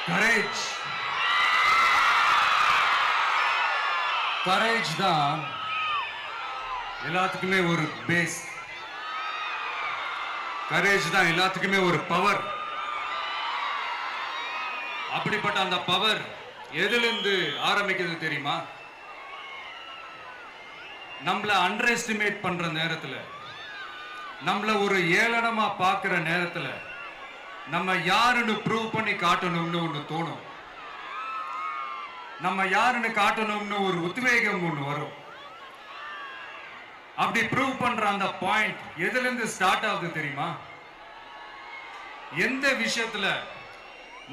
Courage courage தான் எல்லாத்துக்குமே ஒரு பேஸ். கரேஜ் தான் எல்லாத்துக்குமே ஒரு பவர். அப்படிப்பட்ட அந்த பவர் எதிலிருந்து ஆரம்பிக்கிறது தெரியுமா? நம்மள அண்டர் எஸ்டிமேட் பண்ற நேரத்துல, நம்மள ஒரு ஏளனமா பார்க்கிற நேரத்துல, நம்ம யாருன்னு ப்ரூவ் பண்ணி காட்டணும்னு ஒண்ணு தோணும். நம்ம யாருன்னு காட்டணும்னு ஒரு உத்வேகம் ஒண்ணு வரும். அப்படி ப்ரூவ் பண்ற அந்த பாயிண்ட் எதுல இருந்து ஸ்டார்ட் ஆகுது தெரியுமா? எந்த விஷயத்துல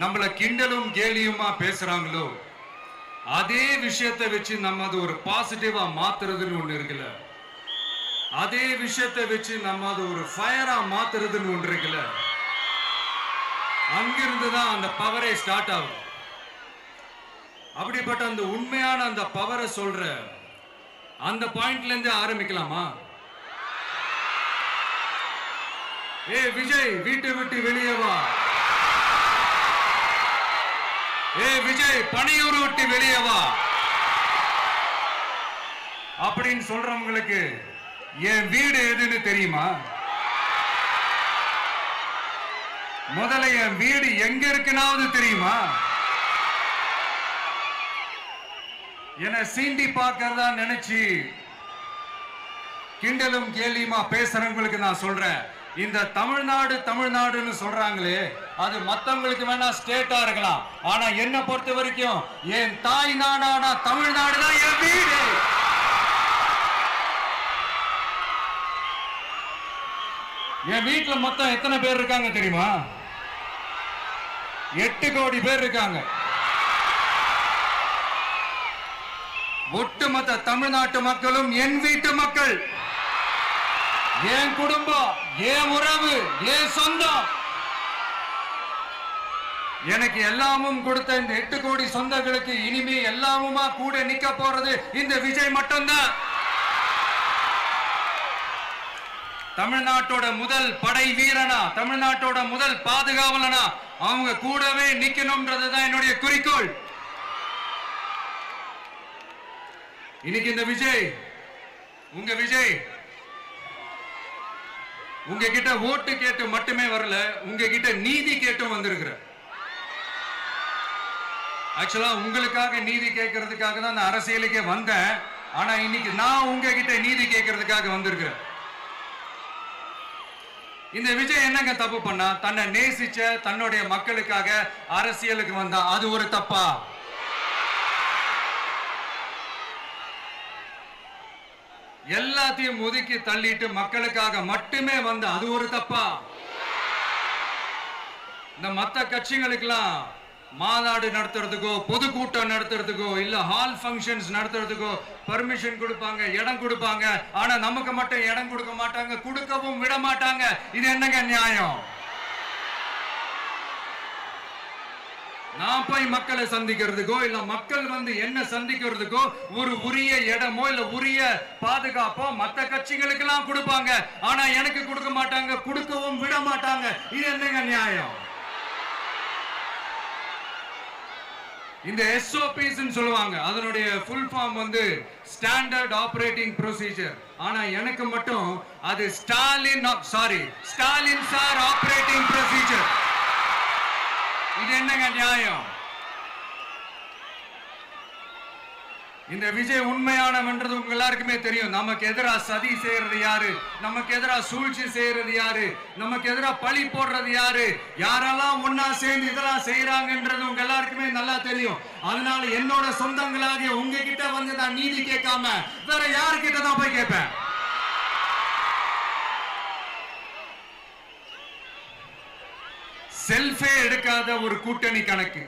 நம்மள கிண்டலும் கேலியுமா பேசுறாங்களோ அதே விஷயத்தை வச்சு நம்ம அது ஒரு பாசிட்டிவா மாத்துறதுன்னு ஒண்ணு இருக்குல்ல, அதே விஷயத்தை வச்சு நம்ம அது ஒரு ஃபயரா மாத்துறதுன்னு ஒன்று இருக்குல்ல, அங்கிருந்து தான் அந்த பவரே ஸ்டார்ட் ஆகும். அப்படிப்பட்ட அந்த உண்மையான அந்த பவரை சொல்ற அந்த பாயிண்ட்ல இருந்து ஆரம்பிக்கலாமா? ஏ விஜய், வீட்டை விட்டு வெளியே வா. ஏ விஜய், பணியூர் விட்டு வெளியே வா அப்படின்னு சொல்றவங்களுக்கு என் வீடு எதுன்னு தெரியுமா? முதல்ல என் வீடு எங்க இருக்குனாவது தெரியுமா? என சீண்டி பார்க்கறதா நினைச்சு கிண்டலும் கேலியுமா பேசுறவங்களுக்கு நான் சொல்றேன், இந்த தமிழ்நாடு தமிழ்நாடுன்னு சொல்றாங்களே, அது மத்தவங்களுக்கு வேணா ஸ்டேட்டா இருக்கலாம். ஆனா என்ன பொறுத்த வரைக்கும் என் தாய் நாடான தமிழ்நாடு தான் என் வீடு. என் வீட்டுல மொத்தம் எத்தனை பேர் இருக்காங்க தெரியுமா? 8 கோடி பேர் இருக்காங்க. ஒட்டுமொத்த தமிழ்நாட்டு மக்களும் என் வீட்டு மக்கள், என் குடும்பம், என் உறவு, என் சொந்தம். எனக்கு எல்லாமும் கொடுத்த இந்த 8 கோடி சொந்தங்களுக்கு இனிமே எல்லாமுமா கூட நிக்க போறது இந்த விஜய் மட்டும்தான். தமிழ்நாட்டோட முதல் படை வீரனா, தமிழ்நாட்டோட முதல் பாதுகாவலனா அவங்க கூடவே நிக்கணும்ன்றதுதான் என்னுடைய குறிக்கோள். இன்னைக்கு இந்த விஜய், உங்க விஜய் உங்ககிட்ட ஓட்டு கேட்டு மட்டுமே வரல, உங்ககிட்ட நீதி கேட்டும் வந்திருக்கிற. ஆக்சுவலா உங்களுக்காக நீதி கேட்கறதுக்காக தான் நான் அரசியலுக்கே வந்தேன். ஆனா இன்னைக்கு நான் உங்ககிட்ட நீதி கேட்கறதுக்காக வந்திருக்கிறேன். இந்த விஜய் என்னங்க தப்பு பண்ணா? தன்னை நேசிச்ச தன்னுடைய மக்களுக்காக அரசியலுக்கு வந்தா, அது ஒரு தப்பா? எல்லாத்தையும் ஒதுக்கி தள்ளிட்டு மக்களுக்காக மட்டுமே வந்த அது ஒரு தப்பா? இந்த மத்த கட்சிகளுக்கெல்லாம் மாநாடு நடத்துறதுக்கோ பொதுக்கூட்டம் நடத்துறதுக்கோ இல்ல ஹால் ஃபங்க்ஷன்ஸ் நடத்துறதுக்கோ பர்மிஷன் கொடுப்பாங்க, இடம் கொடுப்பாங்க. ஆனா நமக்கு மட்டும் இடம் கொடுக்க மாட்டாங்க, கொடுக்கவும் விட மாட்டாங்க. இது என்னங்க நியாயம்? நான் போய் மக்களை சந்திக்கிறதுக்கோ இல்ல மக்கள் வந்து என்ன சந்திக்கிறதுக்கோ ஒரு உரிய இடமோ இல்ல உரிய பாதுகாப்போ மத்த கட்சிகளுக்கு எல்லாம் கொடுப்பாங்க. ஆனா எனக்கு கொடுக்க மாட்டாங்க, கொடுக்கவும் விட மாட்டாங்க. இது என்னங்க நியாயம்? இந்த SOPs சொல்லுவாங்க, அதனுடைய ஃபுல் ஃபார்ம் வந்து ஸ்டாண்டர்ட் ஆபரேட்டிங் ப்ரொசீஜர். ஆனா எனக்கு மட்டும் அது ஸ்டாலின் சார் ஆபரேட்டிங் ப்ரொசீஜர். இது என்னங்க நியாயம்? இந்த விஜய் உண்மையானவன்றது உங்க எல்லாருக்குமே தெரியும். நமக்கு எதிராக சதி செய்யறது யாரு, நமக்கு எதிராக சூழ்ச்சி செய்யறது யாரு, நமக்கு எதிராக பழி போடுறது யாரு, யாரெல்லாம் ஒன்னா சேர்ந்து இதெல்லாம் செய்யறாங்கன்றது உங்க எல்லாருக்குமே நல்லா தெரியும். அதனால என்னோட சொந்தங்களாகிய உங்ககிட்ட வந்து நான் நீதி கேட்காம வேற யாருக்கிட்ட தான் போய் கேட்பேன்? செல்ஃபே எடுக்காத ஒரு கூட்டணி கணக்கு,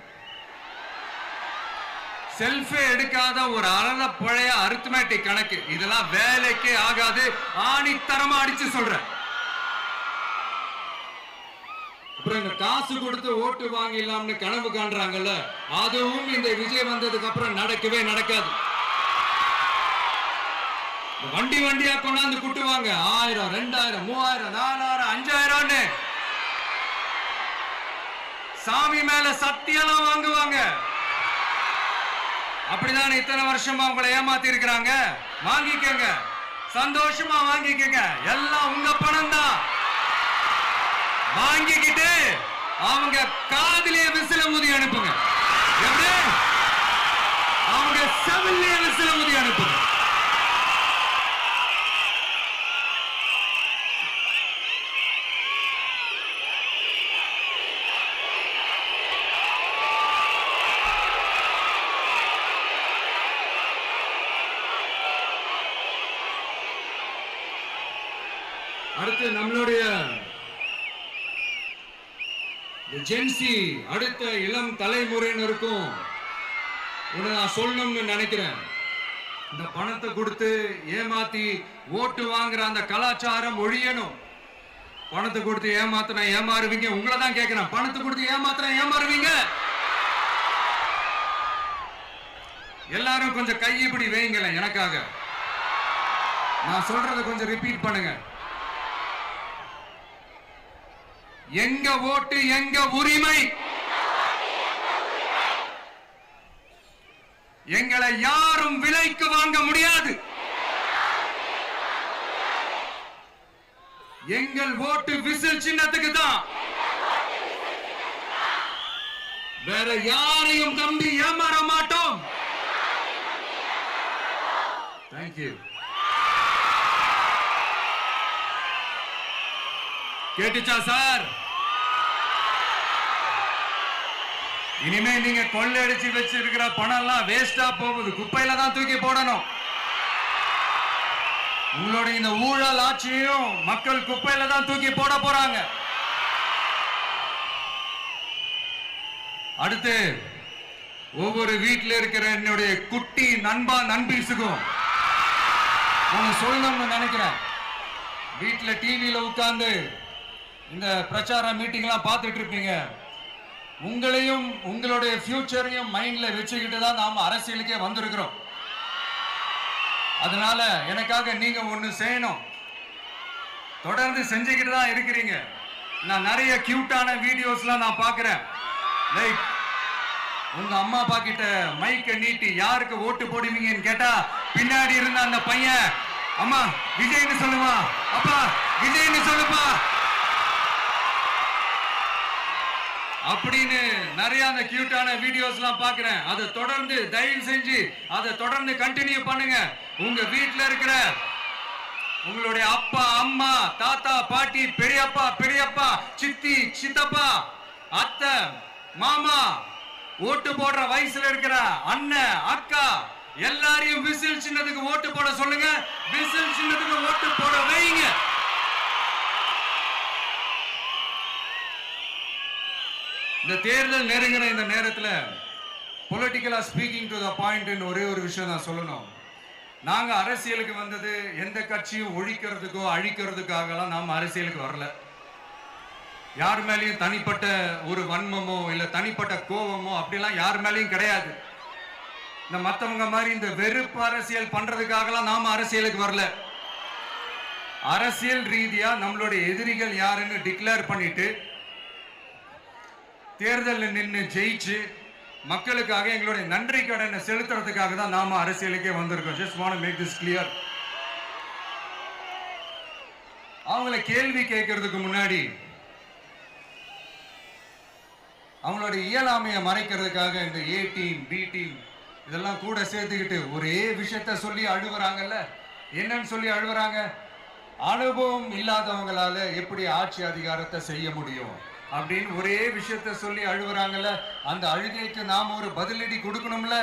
செல்ஃபே எடுக்காத ஒரு அறத பழைய அரித்மெட்டிக் கணக்கு, இதெல்லாம் வேலைக்கே ஆகாது. ஆணித்தரமா அடிச்சு சொல்றேன். அப்புறம் இந்த காசு கொடுத்து ஓட்டு வாங்கிடலாம்னு கனவு காண்றாங்கல்ல, அதுவும் இந்த விஜய் வந்ததுக்கு அப்புறம் நடக்கவே நடக்காது. வண்டி வண்டியா கொண்டாந்து குட்டுவாங்க. 1000, 2000, 3000, 4000, 5000. சாமி மேல சத்தியெல்லாம் வாங்குவாங்க. அப்படிதான் இத்தனை வருஷமா உங்களை ஏமாத்தி இருக்கிறாங்க. வாங்கிக்கங்க, சந்தோஷமா வாங்கிக்கங்க. எல்லாம் உங்க பணம் தான். வாங்கிக்கிட்டு அவங்க காதிலே விசில ஊதி அனுப்புங்க. எப்படி? அவங்க செவிலே விசில ஊதி அனுப்புங்க. அடுத்து நம்மளுடைய ஜென்சி அடுத்த இளம் தலைமுறையினருக்கும் நான் சொல்லணும்னு நினைக்கிறேன். இந்த பணத்தை கொடுத்து ஏமாத்தி ஓட்டு வாங்குற அந்த கலாச்சாரம் ஒழியணும். பணத்தை கொடுத்து ஏமாத்தினா ஏமாறுவீங்க. உங்களை தான் கேட்கிறேன், பணத்தை கொடுத்து ஏமாத்தினா ஏமாறுவீங்க? எல்லாரும் கொஞ்சம் கையப்படி வைங்களேன் எனக்காக. நான் சொல்றதை கொஞ்சம் ரிப்பீட் பண்ணுங்க. எங்க ஓட்டு எங்க உரிமை. எங்களை யாரும் விலைக்கு வாங்க முடியாது. எங்கள் ஓட்டு விசில் சின்னத்துக்கு தான். வேற யாரையும் நம்பி ஏமாற மாட்டோம். தேங்க்யூ. கேட்டுச்சா சார்? இனிமே நீங்க கொள்ளையடிச்சு வச்சிருக்கிற பணம் எல்லாம் வேஸ்டா போகுது. குப்பையில தான் தூக்கி போடணும். உங்களுடைய இந்த ஊழல் ஆட்சியும் மக்கள் குப்பையில தான் தூக்கி போட போறாங்க. அடுத்து ஒவ்வொரு வீட்டில் இருக்கிற என்னுடைய குட்டி நண்பா நண்பீஸுக்கும் நான் சொல்லணும்னு நினைக்கிறேன். வீட்டில் டிவியில உட்கார்ந்து இந்த பிரச்சார மீட்டிங் எல்லாம் பார்த்துட்டு இருப்பீங்க. உங்களையும் உங்களுடைய ஃபியூச்சரையும் மைண்ட்ல வச்சுக்கிட்டு தான் நாம அரசியலுக்கே வந்திருக்கிறோம். அதனால எனக்காக நீங்க ஒண்ணு செய்யணும். தொடர்ந்து செஞ்சுக்கிட்டு தான் இருக்கிறீங்க. நான் நிறைய கியூட்டான வீடியோஸ்லாம் நான் பார்க்கிறேன். லைக் உங்க அம்மா அப்பா கிட்ட மைக்க நீட்டி யாருக்கு ஓட்டு போடுவீங்கன்னு கேட்டா பின்னாடி இருந்த அந்த பையன், அம்மா விஜய்னு சொல்லுவா, அப்பா விஜய்னு சொல்லுப்பா அப்படின்னு நிறைய அந்த கியூட்டான வீடியோஸ்லாம் பார்க்கிறேன். அதை தொடர்ந்து தயவு செஞ்சு அதை தொடர்ந்து கண்டினியூ பண்ணுங்க. உங்க வீட்டில் இருக்கிற உங்களுடைய அப்பா அம்மா தாத்தா பாட்டி பெரியப்பா பெரியப்பா சித்தி சித்தப்பா அத்தை மாமா ஓட்டு போடுற வயசுல இருக்கிற அண்ணன் அக்கா எல்லாரையும் விசில் சின்னத்துக்கு ஓட்டு போட சொல்லுங்க. விசில் சின்னத்துக்கு ஓட்டு போட வைங்க. இந்த தேர்தல் நெருங்கிற இந்த நேரத்தில் பொலிட்டிக்கலா ஸ்பீக்கிங் டு த பாயிண்ட் ஒரே ஒரு விஷயம் நான் சொல்லணும். நாங்க அரசியலுக்கு வந்தது எந்த கட்சியும் ஒழிக்கிறதுக்கோ அழிக்கிறதுக்காகலாம் நாம அரசியலுக்கு வரல. யார் மேலேயும் தனிப்பட்ட ஒரு வன்மமோ இல்ல தனிப்பட்ட கோபமோ அப்படிலாம் யார் மேலேயும் கிடையாது. இந்த மற்றவங்க மாதிரி இந்த வெறுப்பு அரசியல் பண்றதுக்காகலாம் நாம அரசியலுக்கு வரல. அரசியல் ரீதியா நம்மளுடைய எதிரிகள் யாருன்னு டிக்ளேர் பண்ணிட்டு தேர்தலில் நின்று ஜெயிச்சு மக்களுக்காக எங்களுடைய நன்றி கடனை செலுத்துறதுக்காக தான் நாம அரசியலுக்கே வந்திருக்கோம். Just want to make this clear. அவங்கள கேள்வி கேட்கறதுக்கு முன்னாடி அவங்களுடைய இயலாமையை மறைக்கிறதுக்காக இந்த ஏ டீம் பி டீம் இதெல்லாம் கூட சேர்த்துக்கிட்டு ஒரே விஷயத்த சொல்லி அழுவுறாங்கல்ல. என்னன்னு சொல்லி அழுவுறாங்க? அனுபவம் இல்லாதவங்களால எப்படி ஆட்சி அதிகாரத்தை செய்ய முடியும் அப்படின்னு ஒரே விஷயத்த சொல்லி அழுவுறாங்கல்ல. அந்த அழுகைக்கு நாம ஒரு பதிலடி கொடுக்கணும்ல.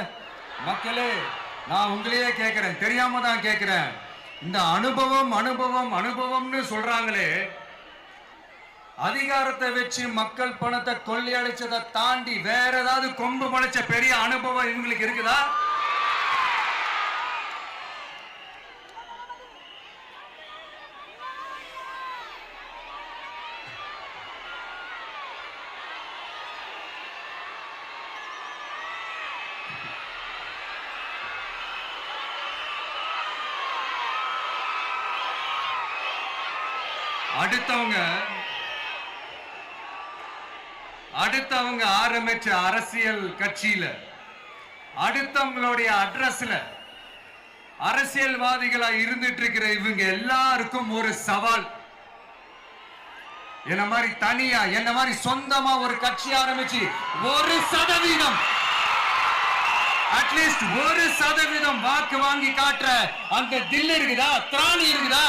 மக்களே, நான் உங்களையே கேட்கிறேன், தெரியாம தான் கேட்கிறேன். இந்த அனுபவம் அனுபவம் அனுபவம்னு சொல்றாங்களே, அதிகாரத்தை வச்சு மக்கள் பணத்தை கொள்ளையடிச்சதை தாண்டி வேற ஏதாவது கொம்பு முளைச்ச பெரிய அனுபவம் இவங்களுக்கு இருக்குதா? அடுத்தவங்க ஆரம்பிச்ச அரசியல் கட்சியில, அடுத்தவங்களுடைய அட்ரஸ்ல அரசியல்வாதிகளா இருந்துட்டு இருக்கிற இவங்க எல்லாருக்கும் ஒரு சவால். என்ன மாதிரி தனியா, என்ன மாதிரி சொந்தமா ஒரு கட்சி ஆரம்பிச்சு 1% அட்லீஸ்ட் 1% வாக்கு வாங்கி காட்டுற அந்த தில் இருக்குதா, திராணி இருக்குதா?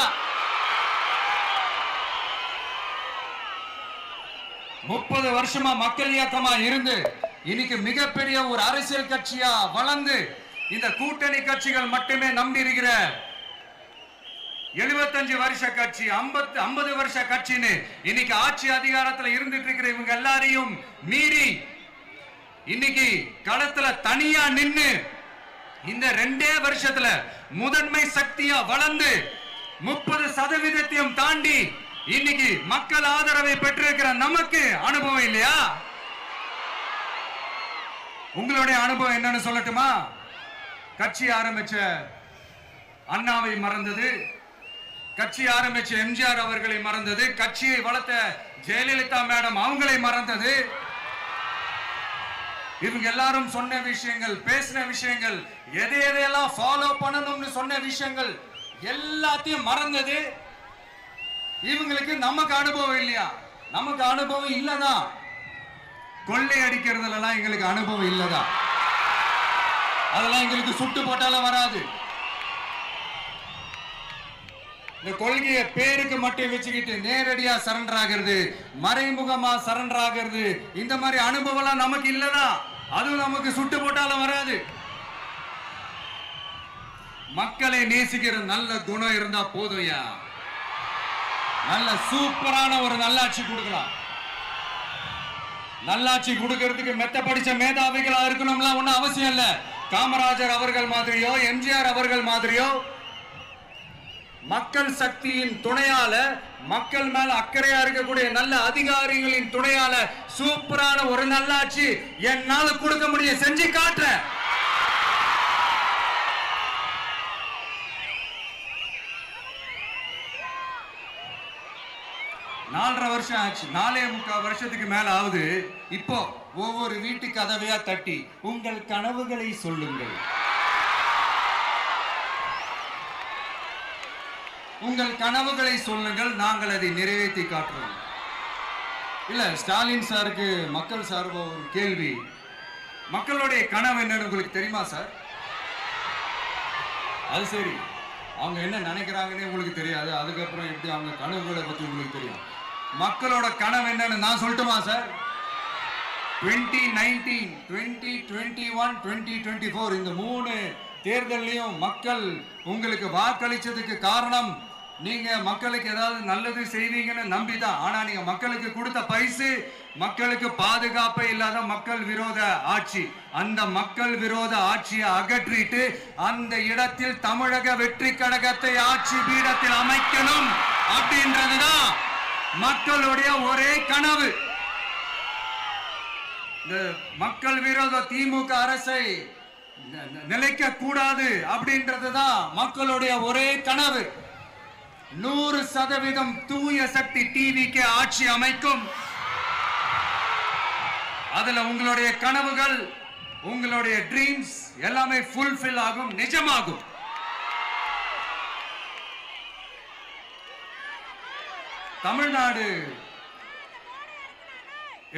30 வருஷமா மக்கள் இயக்கமா இருந்து இன்னைக்கு மிகப்பெரிய ஒரு அரசியல் கட்சியா வளர்ந்து இந்த கூட்டணி கட்சிகள் மட்டுமே நம்பி இருக்கிற 75 வருஷ கட்சி, 50 வருஷ கட்சின்னு இன்னைக்கு ஆட்சி அதிகாரத்தில் இருந்துட்டு இருக்கிற இவங்க எல்லாரையும் மீறி இன்னைக்கு களத்துல தனியா நின்னு இந்த 2 வருஷத்துல முதன்மை சக்தியா வளர்ந்து 30% தாண்டி இன்னைக்கு மக்கள் ஆதரவை பெற்றிருக்கிற நமக்கு அனுபவம் இல்லையா? உங்களுடைய அனுபவம் என்னன்னு சொல்லட்டுமா? கட்சி ஆரம்பிச்ச அண்ணாவை மறந்தது, கட்சி ஆரம்பிச்ச எம்ஜிஆர் அவர்களை மறந்தது, கட்சியை வளர்த்த ஜெயலலிதா மேடம் அவங்களை மறந்தது. இவங்க எல்லாரும் சொன்ன விஷயங்கள், பேசின விஷயங்கள், எதையெல்லாம் ஃபாலோ பண்ணணும்னு சொன்ன விஷயங்கள் எல்லாத்தையும் மறந்தது. இவங்களுக்கு நமக்கு அனுபவம் இல்லையா? நமக்கு அனுபவம் இல்லதான். கொள்ளை அடிக்கிறதுல எங்களுக்கு அனுபவம் இல்லதான். அதெல்லாம் எங்களுக்கு சுட்டு போட்டாலும் வராது. இந்த கொள்கையை பேருக்கு மட்டும் வச்சுக்கிட்டு நேரடியா சரண்டர் ஆகிறது, மறைமுகமா சரண்டர் ஆகிறது, இந்த மாதிரி அனுபவம் நமக்கு இல்லதான். அதுவும் நமக்கு சுட்டு போட்டாலும் வராது. மக்களை நேசிக்கிற நல்ல குணம் இருந்தா போதும்யா. நல்ல சூப்பரான ஒரு நல்லாட்சி கொடுக்கலாம். நல்லாட்சி கொடுக்கிறதுக்கு மெத்த படிச்ச மேதாவிகளா இருக்கணும்லாம் ஒன்னும் அவசியம் இல்ல. காமராஜர் அவர்கள் மாதிரியோ, எம்ஜிஆர் அவர்கள் மாதிரியோ மக்கள் சக்தியின் துணையால, மக்கள் மேல அக்கறையா இருக்கக்கூடிய நல்ல அதிகாரிகளின் துணையால சூப்பரான ஒரு நல்லாட்சி என்னால கொடுக்க முடியும், செஞ்சு காட்டுறேன். நாலரை வருஷம் ஆச்சு, 4.25 வருஷத்துக்கு மேல ஆகுது. இப்போ ஒவ்வொரு வீட்டு கதவையா தட்டி உங்கள் கனவுகளை சொல்லுங்கள், உங்கள் கனவுகளை சொல்லுங்கள், நாங்கள் அதை நிறைவேற்றி காட்டுறோம். இல்ல, ஸ்டாலின் சாருக்கு மக்கள் சார்பா ஒரு கேள்வி. மக்களுடைய கனவு என்னன்னு உங்களுக்கு தெரியுமா சார்? அது சரி, அவங்க என்ன நினைக்கிறாங்கன்னு உங்களுக்கு தெரியாது, அதுக்கப்புறம் எப்படி அவங்க கனவுகளை பத்தி உங்களுக்கு தெரியும். மக்களோட கனவு என்னன்னு நான் சொல்லட்டுமா சார்? 2019, 2021, 2024 இந்த 3 தேர்தலையும் மக்கள் உங்களுக்கு வாக்களிச்சதுக்கு காரணம் நீங்க மக்களுக்கு ஏதாவது நல்லது செய்வீங்கன்னு நம்பிதான். ஆனா நீங்க மக்களுக்கு கொடுத்த பரிசு மக்களுக்கு பாதுகாப்பே இல்லாத மக்கள் விரோத ஆட்சி. அந்த மக்கள் விரோத ஆட்சியை அகற்றிட்டு அந்த இடத்தில் தமிழக வெற்றி கழகத்தை ஆட்சி பீடத்தில் அமைக்கணும் அப்படின்றதுதான் மக்களுடைய ஒரே கனவு. இந்த மக்கள் விரோத திமுக அரசை நிலைக்க கூடாது அப்படின்றதுதான் மக்களுடைய ஒரே கனவு. 100% தூய சக்தி டிவிக்கு ஆட்சி அமைக்கும். அதுல உங்களுடைய கனவுகள், உங்களுடைய ட்ரீம்ஸ் எல்லாமே ஃபுல்ஃபில் ஆகும், நிஜமாகும். தமிழ்நாடு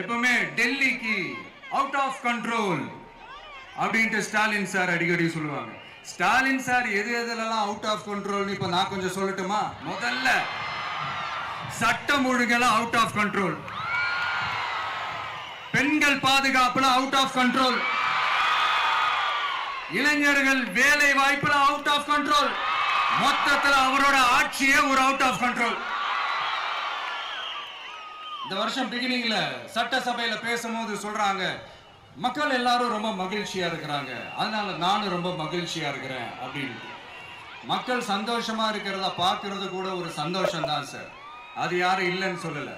எப்பவுமே டெல்லிக்கு அவுட் ஆஃப் கண்ட்ரோல் அப்படின்ட்டு ஸ்டாலின் சார் அடிக்கடி சொல்லுவாங்க. ஸ்டாலின் சார் எதெல்லாம் அவுட் ஆஃப் கண்ட்ரோல் இப்ப நான் கொஞ்சம் சொல்லட்டுமா? முதல்ல சட்டம் ஒழுங்கெல்லாம் அவுட் ஆஃப் கண்ட்ரோல், பெண்கள் பாதுகாப்புல அவுட் ஆஃப் கண்ட்ரோல், இளைஞர்கள் வேலை வாய்ப்புல அவுட் ஆஃப் கண்ட்ரோல், மொத்தத்தில் அவரோட ஆட்சியே ஒரு அவுட் ஆஃப் கண்ட்ரோல். இந்த வருஷம் பிகினிங்ல சட்டசபையில பேசும்போது சொல்றாங்க, மக்கள் எல்லாரும் ரொம்ப மகிழ்ச்சியா இருக்கிறாங்க, அதனால நானும் ரொம்ப மகிழ்ச்சியா இருக்கிறேன் அப்படின்னு. மக்கள் சந்தோஷமா இருக்கிறத பார்க்கறது கூட ஒரு சந்தோஷம் தான் சார், அது யாரும் இல்லைன்னு சொல்லல.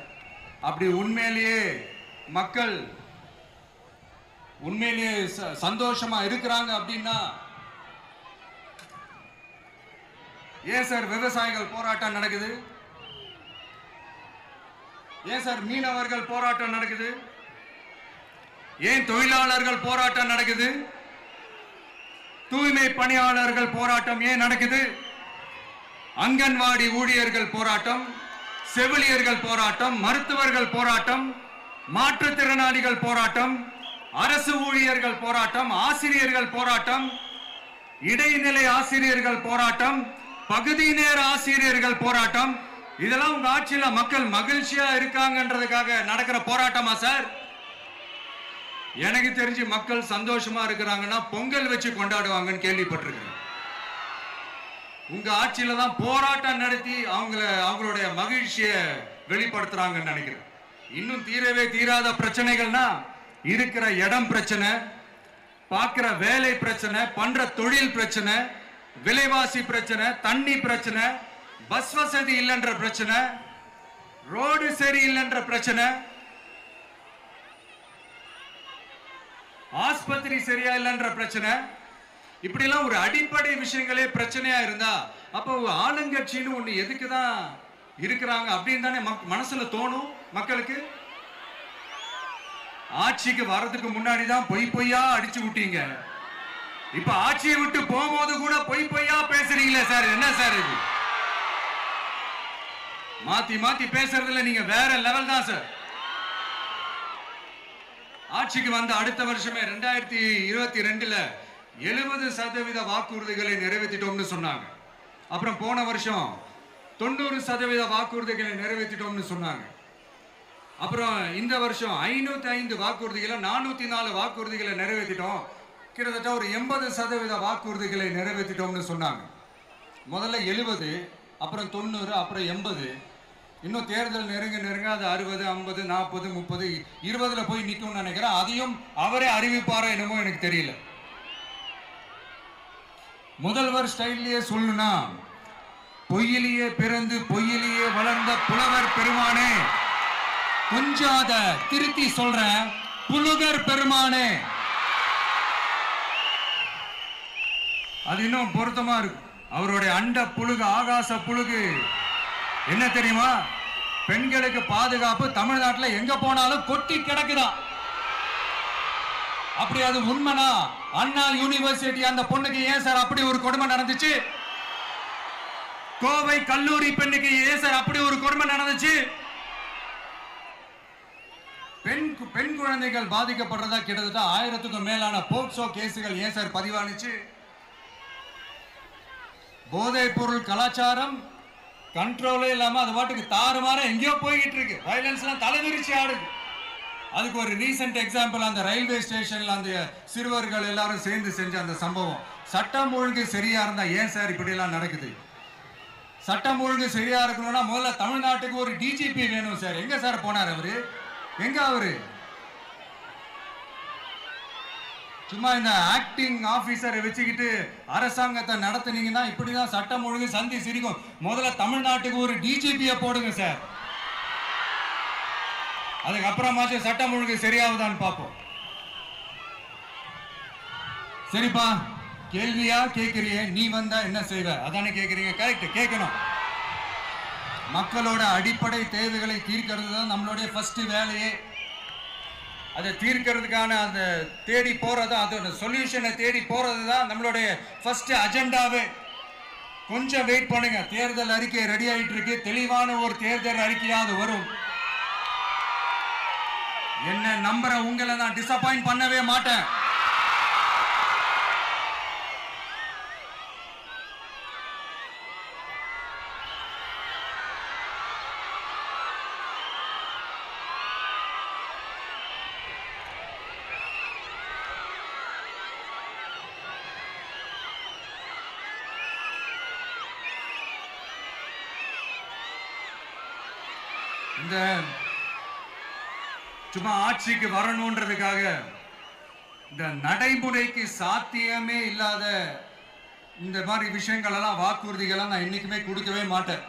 அப்படி உண்மையிலேயே மக்கள் உண்மையிலேயே சந்தோஷமா இருக்கிறாங்க அப்படின்னா ஏன் சார் விவசாயிகள் போராட்டம் நடக்குது? ஏன் சார் மீனவர்கள் போராட்டம் நடக்குது? ஏன் தொழிலாளர்கள் போராட்டம் நடக்குது? தூய்மை பணியாளர்கள் போராட்டம் ஏன் நடக்குது? அங்கன்வாடி ஊழியர்கள் போராட்டம், செவிலியர்கள் போராட்டம், மருத்துவர்கள் போராட்டம், மாற்றுத்திறனாளிகள் போராட்டம், அரசு ஊழியர்கள் போராட்டம், ஆசிரியர்கள் போராட்டம், இடைநிலை ஆசிரியர்கள் போராட்டம், பகுதி நேர ஆசிரியர்கள் போராட்டம். இதெல்லாம் உங்க ஆட்சியில மக்கள் மகிழ்ச்சியா இருக்காங்கன்றதுக்காக நடக்கிற போராட்டமா சார்? எனக்கு தெரிஞ்சு மக்கள் சந்தோஷமா இருக்கிறாங்கன்னா பொங்கல் வச்சு கொண்டாடுவாங்கன்னு கேள்விப்பட்டிருக்கிறேன். உங்க ஆட்சியில தான் போராட்டம் நடத்தி அவங்களுடைய மகிழ்ச்சியை வெளிப்படுத்துறாங்கன்னு நினைக்கிறேன். இன்னும் தீரவே தீராத பிரச்சனைகள்னா இருக்கிற இடம் பிரச்சனை, பார்க்கிற வேலை பிரச்சனை, பண்ற தொழில் பிரச்சனை, விலைவாசி பிரச்சனை, தண்ணி பிரச்சனை, பஸ் வசதி இல்லைன்ற பிரச்சனை, ரோடு சரி இல்லைன்ற பிரச்சனை, ஆஸ்பத்திரி சரியா இல்லைன்ற பிரச்சனை. இப்படி எல்லாம் ஒரு அடிப்படை விஷயங்களே பிரச்சனையா இருந்தா அப்போ ஆளுங்கட்சின்னு ஒண்ணு எதுக்குதான் இருக்கிறாங்க அப்படின்னு தானே மனசுல தோணும் மக்களுக்கு. ஆட்சிக்கு வர்றதுக்கு முன்னாடி தான் பொய் பொய்யா அடிச்சு விட்டீங்க. இப்ப ஆட்சியை விட்டு போகும்போது கூட பொய் பொய்யா பேசுறீங்களே சார், என்ன சார் இது? மாத்தி மாத்தி பேசுறதுல நீங்க வேற லெவல் தான் சார். ஆட்சிக்கு வந்த அடுத்த வருஷமே 2022ல 70% வாக்குறுதிகளை நிறைவேற்றிட்டோம்னு சொன்னாங்க. அப்புறம் போன வருஷம் 90% வாக்குறுதிகளை நிறைவேற்றிட்டோம்னு சொன்னாங்க. அப்புறம் இந்த வருஷம் 505 வாக்குறுதிகளை 404 வாக்குறுதிகளை நிறைவேற்றிட்டோம். கிட்டத்தட்ட ஒரு 80% வாக்குறுதிகளை நிறைவேற்றிட்டோம்னு சொன்னாங்க. முதல்ல 70, அப்புறம் 90, அப்புறம் 80. இன்னும் தேர்தல் நெருங்க நெருங்க அது 60, 50, 40, 30, 20ல போய் நிற்கும்னு நினைக்கிறேன். அதையும் அவரே அறிவிப்பாரோ என்னமோ எனக்கு தெரியல. முதல்வர் ஸ்டைல்லையே சொல்லணும்னா, பொய்யிலேயே பிறந்து பொய்யிலேயே வளர்ந்த புலவர் பெருமானே, கொஞ்சம் அத திருத்தி சொல்றேன், புலுகர் பெருமானே. அது இன்னும் பொருத்தமா இருக்கு. அவருடைய அண்ட புழுகு, ஆகாச புழுகு என்ன தெரியுமா? பெண்களுக்கு பாதுகாப்பு தமிழ்நாட்டில் எங்க போனாலும் கொட்டி கிடக்குதான். அப்படி அது உண்மைனா அண்ணா யூனிவர்சிட்டி அந்த பொண்ணுக்கு ஏன் சார் அப்படி ஒரு கொடுமை நடந்துச்சு? கோவை கல்லூரி பெண்ணுக்கு ஏன் சார் அப்படி ஒரு கொடுமை நடந்துச்சு? பெண் குழந்தைகள் பாதிக்கப்படுறதா கிட்டத்தட்ட 1000க்கும் மேலான போக்சோ கேசுகள் ஏன் சார் பதிவானுச்சு? போதைப் பொருள் கலாச்சாரம் கண்ட்ரோலே இல்லாம அது பாட்டுக்கு தாறுமாற எங்கேயோ போய்கிட்டு இருக்கு. வயலன்ஸ் எல்லாம் தலைவிரிச்சு ஆடுது. அதுக்கு ஒரு ரீசெண்ட் எக்ஸாம்பிள் அந்த ரயில்வே ஸ்டேஷன்ல அந்த சிறுவர்கள் எல்லாரும் சேர்ந்து செஞ்ச அந்த சம்பவம். சட்டம் ஒழுங்கு சரியா இருந்தா ஏன் சார் இப்படி எல்லாம் நடக்குது? சட்டம் ஒழுங்கு சரியா இருக்கணும்னா முதல்ல தமிழ்நாட்டுக்கு ஒரு டிஜிபி வேணும் சார். எங்க சார் போனார் அவரு? எங்க அவரு? சும்மா இந்த ஆக்டிங் ஆபீசரை வச்சுக்கிட்டு அரசாங்கத்தை நடத்துனீங்கன்னா இப்படிதான் சட்டம் ஒழுங்கு சந்தி சிரிக்கும். முதல்ல தமிழ்நாட்டுக்கு ஒரு டிஜிபியை போடுங்க சார். அதுக்கப்புறமாச்சும் சட்டம் ஒழுங்கு சரியாகுதான்னு பார்ப்போம். சரிப்பா, கேள்வியா கேட்கிறிய, நீ வந்தா என்ன செய்வ அதானே கேட்கிறீங்க. கரெக்ட், கேட்கணும். மக்களோட அடிப்படை தேவைகளை தீர்க்கிறது தான் நம்மளுடைய ஃபர்ஸ்ட் வேலையே. அதை தீர்க்கிறதுக்கான அந்த தேடி போறது, அதோட சொல்யூஷனை தேடி போறது தான் நம்மளுடைய ஃபர்ஸ்ட் அஜெண்டாவே. கொஞ்சம் வெயிட் பண்ணுங்க, தேர்தல் அறிக்கை ரெடி ஆயிட்டு இருக்கு. தெளிவான ஒரு தேர்தல் அறிக்கையாவது வரும். என்ன நம்புற உங்களை நான் டிசப்பாயிண்ட் பண்ணவே மாட்டேன். இந்த சும்மா ஆட்சிக்கு வரணும்ன்றதுக்காக இந்த நடைமுறைக்கு சாத்தியமே இல்லாத இந்த மாதிரி விஷயங்கள் எல்லாம், வாக்குறுதிகளை நான் என்னைக்குமே கொடுக்கவே மாட்டேன்.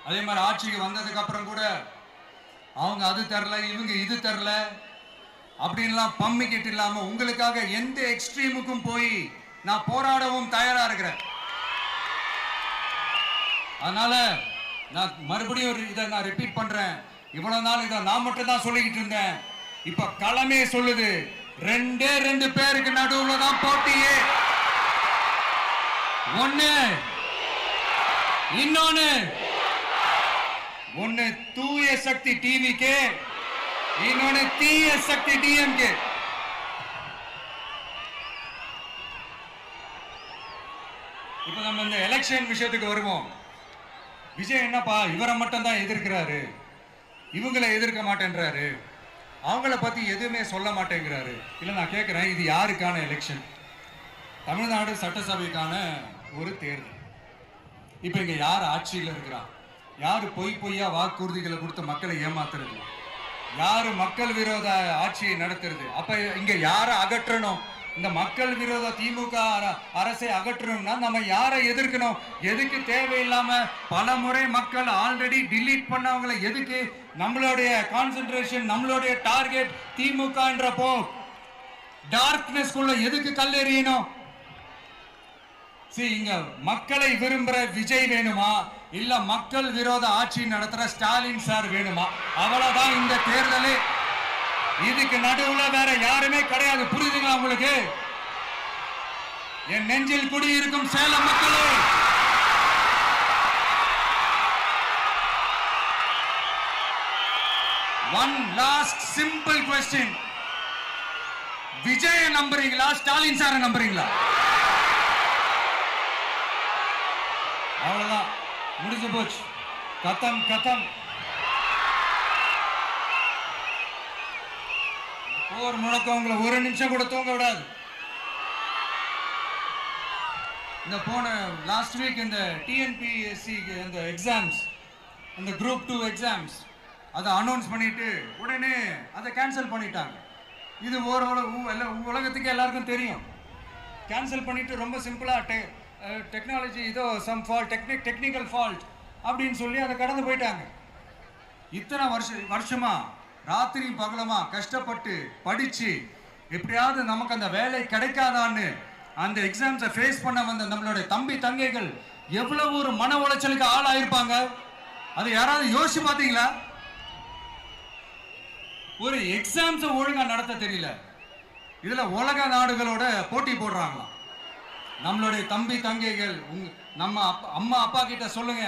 அதே மாதிரி ஆட்சிக்கு வந்ததுக்கு அப்புறம் கூட அவங்க அது தரல, இவங்க இது தரல அப்படின்லாம் பம்மிக்கிட்டு இல்லாம உங்களுக்காக எந்த எக்ஸ்ட்ரீமுக்கும் போய் நான் போராடவும் தயாரா இருக்கிறேன். அதனால நான் மறுபடியும் இதை நான் ரிப்பீட் பண்றேன். இவ்வளவு நாள் இதை நான் மட்டும் தான் சொல்லிக்கிட்டு இருந்தேன். இப்ப களமே சொல்லுது, ரெண்டே ரெண்டு பேருக்கு நடுவுல தான் போட்டியே. ஒண்ணு இன்னொன்னு ஒண்ணு தூய சக்தி டிவிக்கு, இன்னொன்னு தீய சக்தி டிஎம்கே. இப்ப நம்ம இந்த எலெக்ஷன் விஷயத்துக்கு வருவோம். விஜய் என்னப்பா இவரை மட்டும் தான் எதிர்க்கிறாரு, இவங்களை எதிர்க்க மாட்டேன்றாரு, அவங்கள பத்தி எதுவுமே சொல்ல மாட்டேங்கிறாரு. இல்ல நான் கேட்கிறேன், இது யாருக்கான எலெக்ஷன்? தமிழ்நாடு சட்டசபைக்கான ஒரு தேர்தல். இப்ப இங்க யார் ஆட்சியில் இருக்கிறா? யாரு பொய்யா வாக்குறுதிகளை கொடுத்து மக்களை ஏமாத்துறது? யாரு மக்கள் விரோத ஆட்சியை நடத்துறது? அப்ப இங்க யாரை அகற்றணும்? இந்த மக்கள் விரோத திமுக அரசை அகற்றணும்னா நம்ம யாரை எதிர்க்கணும்? எதுக்கு தேவையில்லாம பல முறை மக்கள் ஆல்ரெடி டிலீட் பண்ணவங்களை எதுக்கு நம்மளுடைய கான்சென்ட்ரேஷன், நம்மளுடைய டார்கெட் திமுகன்றப்போ டார்க்னஸ் குள்ள எதுக்கு கல்லெறியணும்? இங்க மக்களை விரும்புற விஜய் வேணுமா, இல்ல மக்கள் விரோத ஆட்சி நடத்துற ஸ்டாலின் சார் வேணுமா? அவ்வளவுதான் இந்த தேர்தலே. இதுக்கு நடுவுல வேற யாருமே கிடையாது. புரியுதுங்களா உங்களுக்கு? என் நெஞ்சில் குடியிருக்கும் சேலம் மக்களே, one last simple question. Vijay நம்புறீங்களா, ஸ்டாலின் சார நம்புறீங்களா? அவ்வளவுதான், முடிஞ்சு போச்சு. கதம் கதம். போர் முழக்கம் உங்களை ஒரு நிமிஷம் கூட தூங்க விடாது. இந்த போன லாஸ்ட் வீக் இந்த டிஎன்பிஎஸ்சி இந்த எக்ஸாம்ஸ், இந்த குரூப் 2 எக்ஸாம்ஸ் அதை அனௌன்ஸ் பண்ணிட்டு உடனே அதை கேன்சல் பண்ணிட்டாங்க. இது உலகத்துக்கு எல்லாருக்கும் தெரியும். கேன்சல் பண்ணிட்டு ரொம்ப சிம்பிளா டெக்னாலஜி இதோ சம் ஃபால்ட், டெக்னிக்கல் ஃபால்ட் அப்படின்னு சொல்லி அதை கடந்து போயிட்டாங்க. இத்தனை வருஷமா ராத்திரி பகலமா கஷ்டப்பட்டு படிச்சு எப்படியாவது நமக்கு அந்த வேலை கிடைக்காதான்னு அந்த எக்ஸாம்ஸை ஃபேஸ் பண்ண வந்த நம்மளுடைய தம்பி தங்கைகள் எவ்வளவு ஒரு மன உளைச்சலுக்கு ஆளாயிருப்பாங்க. அதை யாராவது யோசிச்சு பார்த்தீங்களா? ஒரு எக்ஸாம்ஸை ஒழுங்கா நடத்த தெரியல, இதுல உலக நாடுகளோட போட்டி போடுறாங்களாம். நம்மளுடைய தம்பி தங்கைகள் நம்ம அம்மா அப்பா கிட்ட சொல்லுங்க,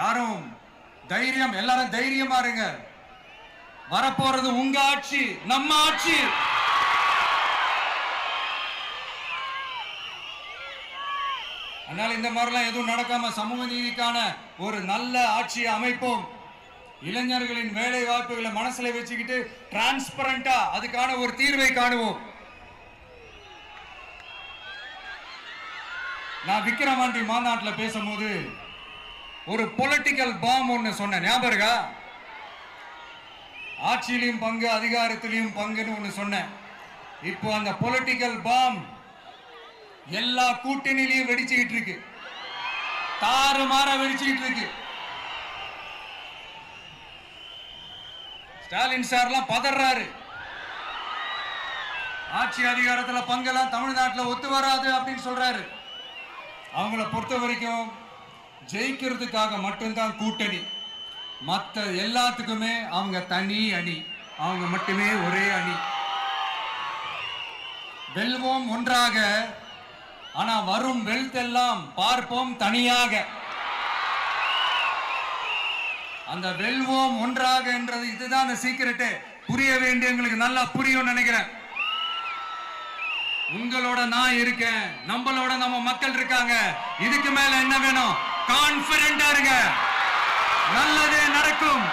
யாரும் தைரியம், எல்லாரும் தைரியமா இருங்க. வரப்போறது உங்க ஆட்சி, நம்ம ஆட்சி. அதனால இந்த மாதிரிலாம் எதுவும் நடக்காம சமூக நீதிக்கான ஒரு நல்ல ஆட்சியை அமைப்போம். இளைஞர்களின் வேலை வாய்ப்புகளை மனசுல வச்சுக்கிட்டு டிரான்ஸ்பரண்டா அதுக்கான ஒரு தீர்வை காணுவோம். நான் விக்கிரவாண்டி மாநாட்டில் பேசும்போது ஒரு பொலிட்டிக்கல் பாம் ஒன்னு சொன்ன ஞாபகம் இருக்கா? ஆட்சியிலையும் பங்கு, அதிகாரத்திலையும் பங்குன்னு ஒன்னு சொன்னேன். இப்போ அந்த பொலிட்டிக்கல் பாம் எல்லா கூட்டணியிலையும் வெடிச்சுக்கிட்டு இருக்கு, தாறுமாற வெடிச்சுக்கிட்டு இருக்கு. ஸ்டாலின் சார்லாம் பதறாரு. ஆட்சி அதிகாரத்துல பங்கெல்லாம் தமிழ்நாட்டில் ஒத்து வராது அப்படின்னு சொல்றாரு. அவங்கள பொறுத்த வரைக்கும் ஜெயிக்கிறதுக்காக மட்டும்தான் கூட்டணி, மற்ற எல்லாத்துக்குமே அவங்க தனி அணி, அவங்க மட்டுமே ஒரே அணி. வெல்வோம் ஒன்றாக, ஆனா வரும் வெல்த் எல்லாம் பார்ப்போம் தனியாக. அந்த வெல்வோம் ஒன்றாக என்றது இதுதான் அந்த சீக்கிரட்டே. புரிய வேண்டியவங்களுக்கு நல்லா புரியும் நினைக்கிறேன். உங்களோட நான் இருக்கேன், நம்மளோட நம்ம மக்கள் இருக்காங்க. இதுக்கு மேல என்ன வேணும்? கான்பிடென்டா இருங்க, நல்லதே நடக்கும்,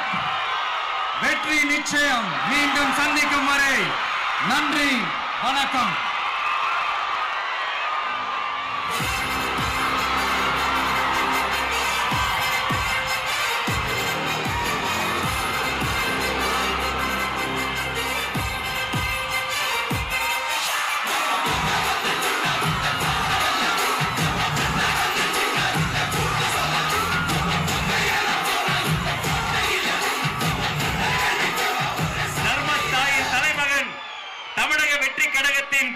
வெற்றி நிச்சயம். மீண்டும் சந்திக்கும் வரை நன்றி, வணக்கம். தமிழக வெற்றி கழகத்தின்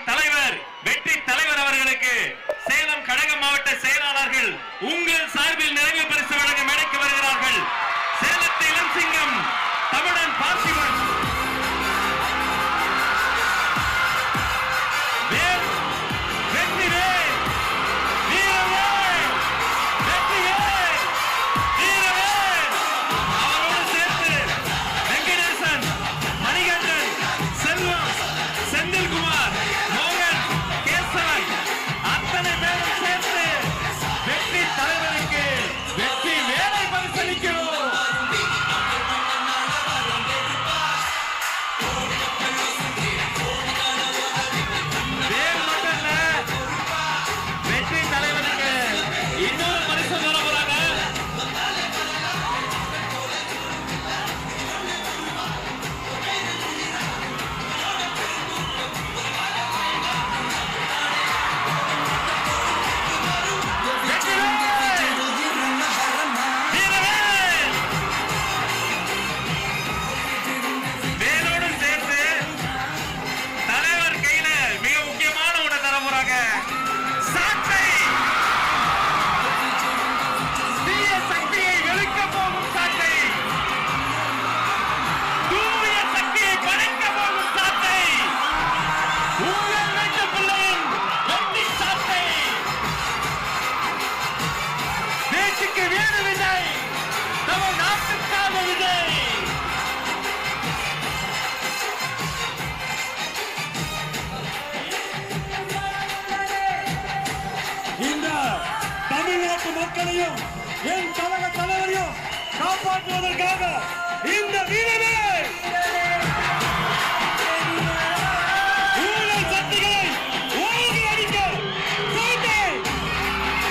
தமிழ்நாட்டு மக்களையும் என் கழக தலைவரையும் காப்பாற்றுவதற்காக இந்த வீரமே